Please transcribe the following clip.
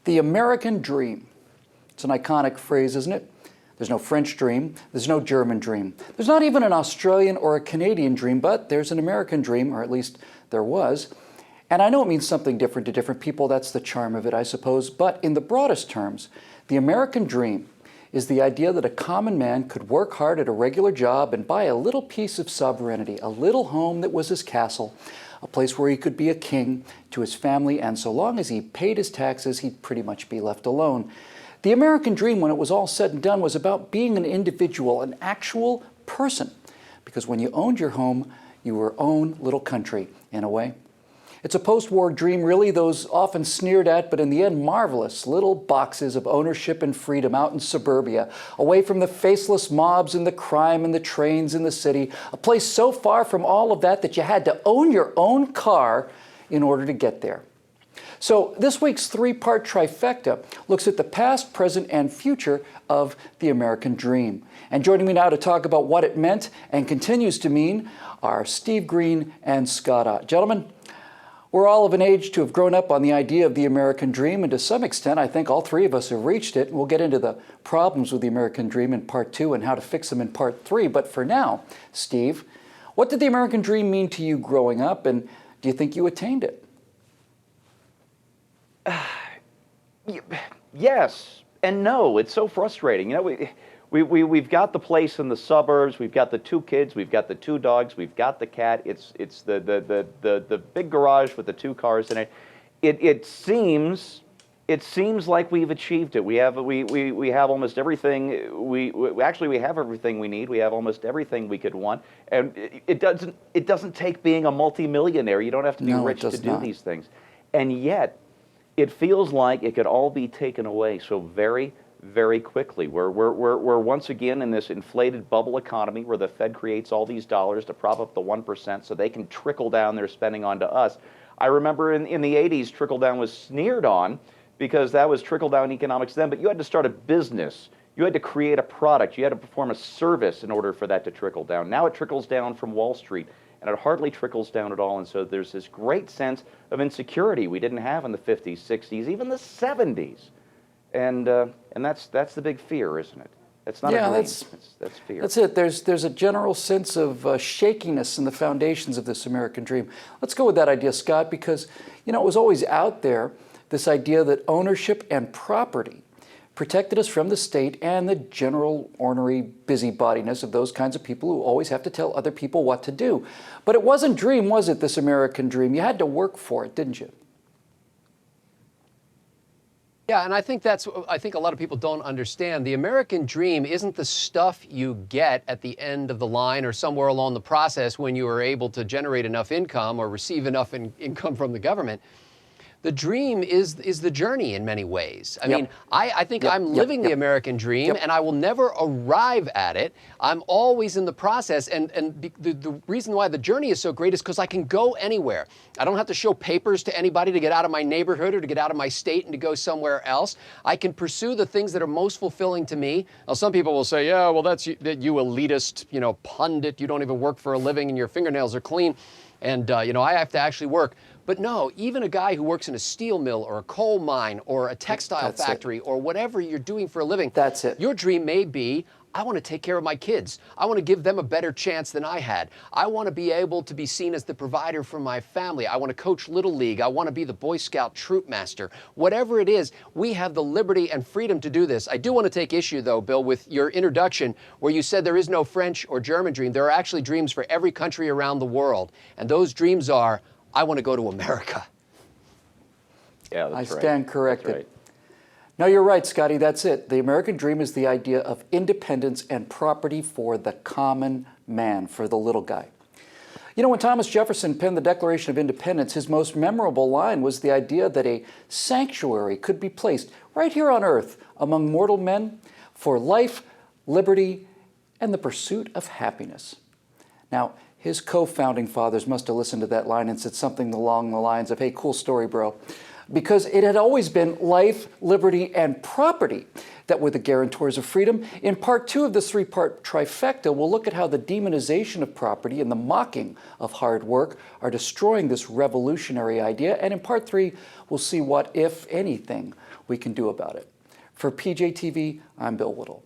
The American dream. It's an iconic phrase, isn't it? There's no French dream. There's no German dream. There's not even an Australian or a Canadian dream, but there's an American dream, or at least there was. And I know it means something different to different people. That's the charm of it, I suppose. But in the broadest terms, the American dream is the idea that a common man could work hard at a regular job and buy a little piece of sovereignty, a little home that was his castle, a place where he could be a king to his family, and so long as he paid his taxes, he'd pretty much be left alone. The American dream, when it was all said and done, was about being an individual, an actual person, because when you owned your home, you were own little country, in a way. It's a post-war dream, really, those often sneered at, but in the end marvelous little boxes of ownership and freedom out in suburbia, away from the faceless mobs and the crime and the trains in the city, a place so far from all of that that you had to own your own car in order to get there. So this week's three-part trifecta looks at the past, present, and future of the American dream. And joining me now to talk about what it meant and continues to mean are Steve Green and Scott Ott. Gentlemen, we're all of an age to have grown up on the idea of the American dream, and to some extent, I think all three of us have reached it. And we'll get into the problems with the American dream in part 2 and how to fix them in part 3. But for now, Steve, what did the American dream mean to you growing up, and do you think you attained it? Yes and no. It's so frustrating. You know, we've got the place in the suburbs. We've got the 2 kids. We've got the 2 dogs. We've got the cat. It's the big garage with the 2 cars in it. It seems like we've achieved it. We have almost everything. We have everything we need. We have almost everything we could want. And it doesn't take being a multimillionaire. You don't have to be rich to do these things. And yet, it feels like it could all be taken away so very, very quickly. We're once again in this inflated bubble economy where the Fed creates all these dollars to prop up the 1% so they can trickle down their spending onto us. I remember in the 80s, trickle down was sneered on because that was trickle down economics then, but you had to start a business. You had to create a product. You had to perform a service in order for that to trickle down. Now it trickles down from Wall Street, and it hardly trickles down at all. And so there's this great sense of insecurity we didn't have in the 50s, 60s, even the 70s. And that's the big fear, isn't it? That's not a dream. That's fear. That's it. There's a general sense of shakiness in the foundations of this American dream. Let's go with that idea, Scott, because it was always out there, this idea that ownership and property protected us from the state and the general ornery busybodiness of those kinds of people who always have to tell other people what to do. But it wasn't dream, was it, this American dream? You had to work for it, didn't you? Yeah, and I think a lot of people don't understand. The American dream isn't the stuff you get at the end of the line or somewhere along the process when you are able to generate enough income or receive enough income from the government. The dream is the journey in many ways. I mean, I think I'm living the American dream, and I will never arrive at it. I'm always in the process, and the reason why the journey is so great is because I can go anywhere. I don't have to show papers to anybody to get out of my neighborhood or to get out of my state and to go somewhere else. I can pursue the things that are most fulfilling to me. Now, some people will say, yeah, well, that's you elitist, pundit. You don't even work for a living and your fingernails are clean. And, I have to actually work. But no, even a guy who works in a steel mill or a coal mine or a textile factory or whatever you're doing for a living, that's it. Your dream may be, I want to take care of my kids. I want to give them a better chance than I had. I want to be able to be seen as the provider for my family. I want to coach Little League. I want to be the Boy Scout troop master. Whatever it is, we have the liberty and freedom to do this. I do want to take issue, though, Bill, with your introduction where you said there is no French or German dream. There are actually dreams for every country around the world. And those dreams are, I want to go to America. Yeah, that's right. I stand corrected. That's right. No, you're right, Scotty. That's it. The American dream is the idea of independence and property for the common man, for the little guy. When Thomas Jefferson penned the Declaration of Independence, his most memorable line was the idea that a sanctuary could be placed right here on earth among mortal men for life, liberty, and the pursuit of happiness. Now, his co-founding fathers must have listened to that line and said something along the lines of, hey, cool story, bro. because it had always been life, liberty, and property that were the guarantors of freedom. In part 2 of this 3-part trifecta, we'll look at how the demonization of property and the mocking of hard work are destroying this revolutionary idea. And in part 3, we'll see what, if anything, we can do about it. For PJTV, I'm Bill Whittle.